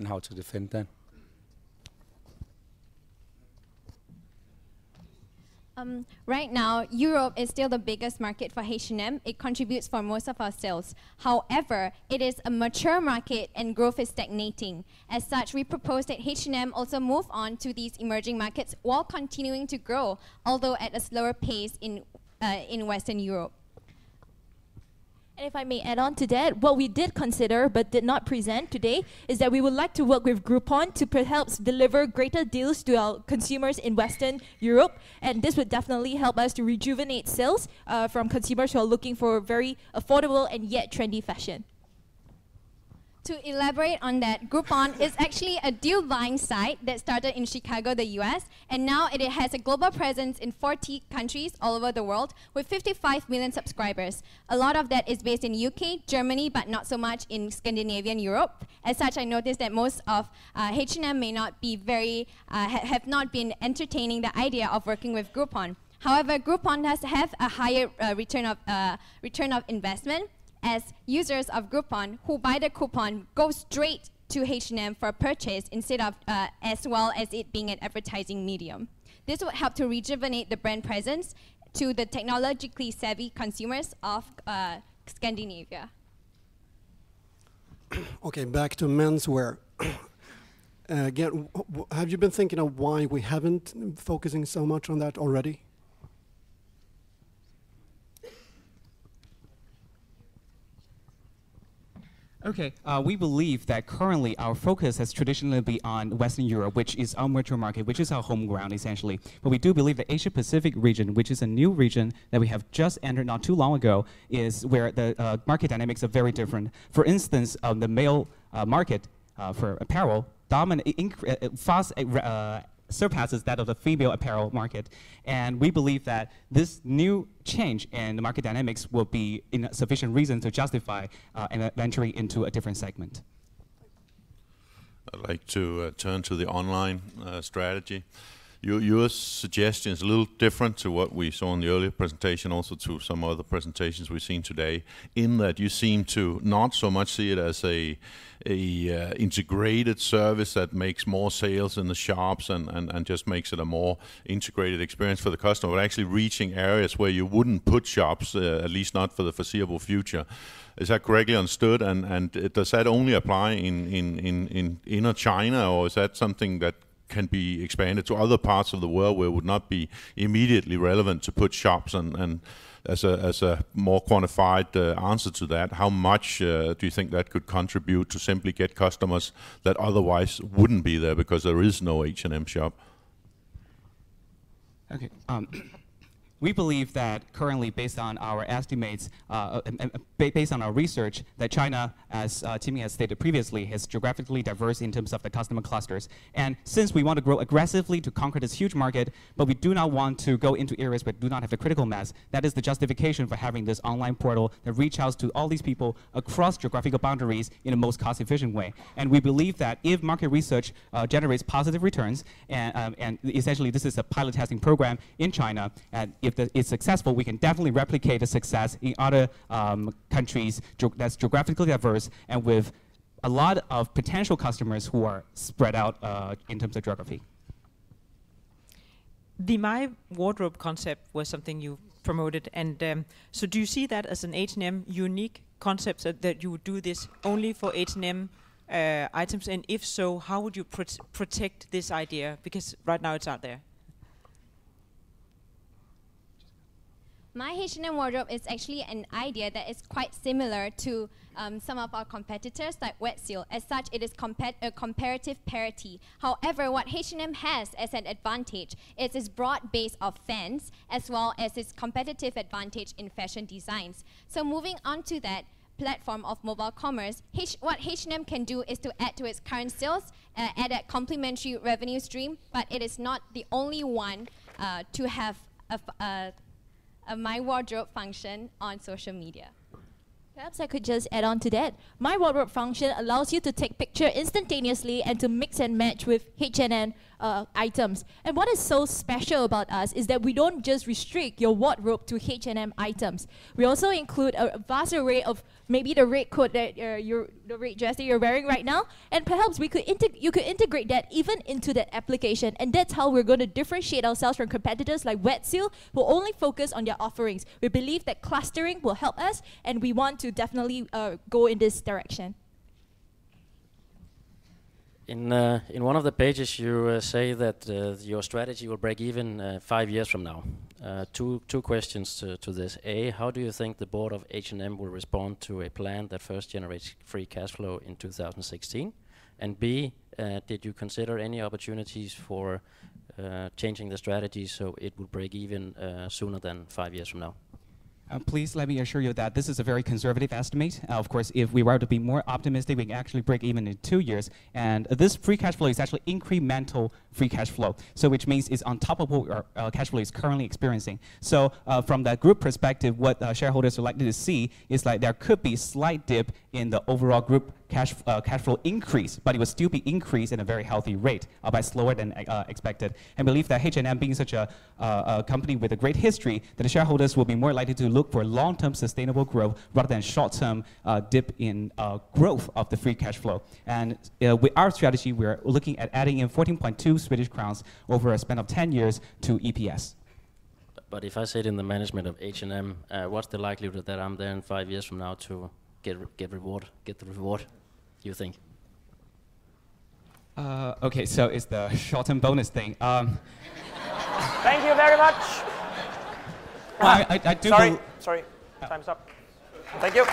and how to defend that. Right now, Europe is still the biggest market for H&M. It contributes for most of our sales. However, it is a mature market and growth is stagnating. As such, we propose that H&M also move on to these emerging markets while continuing to grow, although at a slower pace in Western Europe. And if I may add on to that, what we did consider but did not present today is that we would like to work with Groupon to perhaps deliver greater deals to our consumers in Western Europe. And this would definitely help us to rejuvenate sales from consumers who are looking for very affordable and yet trendy fashion. To elaborate on that, Groupon is actually a deal buying site that started in Chicago, the US, and now it has a global presence in 40 countries all over the world with 55 million subscribers. A lot of that is based in UK, Germany, but not so much in Scandinavian Europe. As such, I noticed that most of H&M may not be have not been entertaining the idea of working with Groupon. However, Groupon does have a higher return of investment, as users of Groupon who buy the coupon go straight to H&M for a purchase instead of as well as it being an advertising medium. This will help to rejuvenate the brand presence to the technologically savvy consumers of Scandinavia. Okay, back to menswear. Again, have you been thinking of why we haven't focusing so much on that already? Okay, we believe that currently our focus has traditionally been on Western Europe, which is our mature market, which is our home ground essentially. But we do believe the Asia Pacific region, which is a new region that we have just entered not too long ago, is where the market dynamics are very different. For instance, the male market for apparel surpasses that of the female apparel market. And we believe that this new change in the market dynamics will be sufficient reason to justify an entry into a different segment. I'd like to turn to the online strategy. Your suggestion is a little different to what we saw in the earlier presentation, also to some other presentations we've seen today, in that you seem to not so much see it as a integrated service that makes more sales in the shops and just makes it a more integrated experience for the customer, but actually reaching areas where you wouldn't put shops, at least not for the foreseeable future. Is that correctly understood? And does that only apply in inner China, or is that something that can be expanded to other parts of the world where it would not be immediately relevant to put shops? And as a more quantified answer to that, how much do you think that could contribute to simply get customers that otherwise wouldn't be there because there is no H&M shop? Okay. We believe that currently, based on our estimates, based on our research, that China, as Timmy has stated previously, is geographically diverse in terms of the customer clusters. And since we want to grow aggressively to conquer this huge market, but we do not want to go into areas where we do not have the critical mass, that is the justification for having this online portal that reaches out to all these people across geographical boundaries in the most cost-efficient way. And we believe that if market research generates positive returns, and essentially this is a pilot testing program in China, and if it's successful, we can definitely replicate the success in other countries that's geographically diverse and with a lot of potential customers who are spread out in terms of geography. The My Wardrobe concept was something you promoted, and so do you see that as an H&M unique concept, that you would do this only for H&M items, and if so, how would you protect this idea, because right now it's out there? My H&M wardrobe is actually an idea that is quite similar to some of our competitors like Wet Seal. As such, it is a comparative parity. However, what H&M has as an advantage is its broad base of fans, as well as its competitive advantage in fashion designs. So moving on to that platform of mobile commerce, what H&M can do is to add to its current sales, add a complementary revenue stream, but it is not the only one to have a My Wardrobe function on social media. Perhaps I could just add on to that. My Wardrobe function allows you to take picture instantaneously and to mix and match with H&M items. And what is so special about us is that we don't just restrict your wardrobe to H&M items. We also include a vast array of maybe the red coat that the red dress that you're wearing right now, and perhaps you could integrate that even into that application, and that's how we're going to differentiate ourselves from competitors like Wetsuit, who only focus on their offerings. We believe that clustering will help us, and we want to definitely go in this direction. In one of the pages, you say that your strategy will break even 5 years from now. Two questions to this. A, how do you think the board of H&M will respond to a plan that first generates free cash flow in 2016? And B, did you consider any opportunities for changing the strategy so it will break even sooner than 5 years from now? Please let me assure you that this is a very conservative estimate. Of course, if we were to be more optimistic, we can actually break even in 2 years. And this free cash flow is actually incremental free cash flow, so which means it's on top of what our cash flow is currently experiencing. So from the group perspective, what shareholders are likely to see is like there could be slight dip in the overall group cash flow increase, but it will still be increased at a very healthy rate, albeit slower than expected. And believe that H&M being such a company with a great history, that the shareholders will be more likely to look for long-term sustainable growth rather than short-term dip in growth of the free cash flow. And with our strategy, we're looking at adding in 14.2 Swedish crowns over a span of 10 years to EPS. But if I sit in the management of H&M, what's the likelihood that I'm there in 5 years from now to get the reward, you think? Okay, so it's the short-term bonus thing. Thank you very much. I do Sorry, time's up. Thank you.